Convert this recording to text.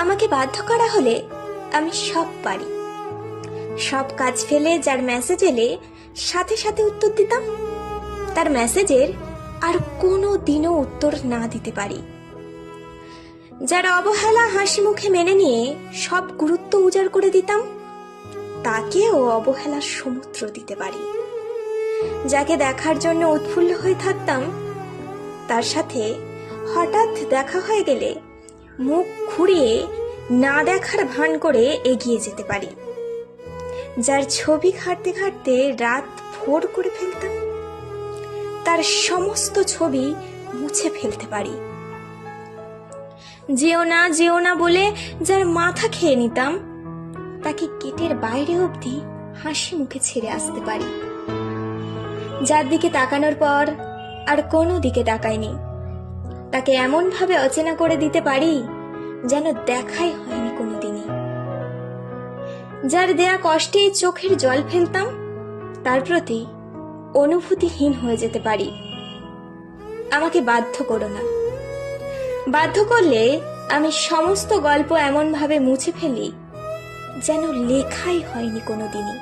আমাকে বাধ্য করা হলে আমি সব পারি। সব কাজ ফেলে যার মেসেজ এলে সাথে সাথে উত্তর দিতাম, তার মেসেজের আর কোনো দিনও উত্তর না দিতে পারি। যার অবহেলা হাসি মুখে মেনে নিয়ে সব গুরুত্ব উজাড় করে দিতাম, তাকেও অবহেলার সমুদ্র দিতে পারি। যাকে দেখার জন্য উৎফুল্ল হয়ে থাকতাম, তার সাথে হঠাৎ দেখা হয়ে গেলে মুখ ঘুরিয়ে না দেখার ভান করে এগিয়ে যেতে পারি। যার ছবি ঘাঁটতে ঘাঁটতে রাত ভোর করে ফেলতাম, তার সমস্ত ছবি মুছে ফেলতে পারি। যেও না বলে যার মাথা খেয়ে নিতাম, তাকে গেটের বাইরে অবধি হাসি মুখে ছেড়ে আসতে পারি। যার দিকে তাকানোর পর আর কোনো দিকে তাকাইনি, তাকে এমন ভাবে অচেনা করে দিতে পারি যেন দেখাই হয়নি কোনোদিনই। যার দেয়া কষ্টে চোখের জল ফেলতাম, তার প্রতি অনুভূতিহীন হয়ে যেতে পারি। আমাকে বাধ্য করো না। বাধ্য করলে আমি সমস্ত গল্প এমন ভাবে মুছে ফেলি যেন লেখাই হয়নি কোনোদিনই।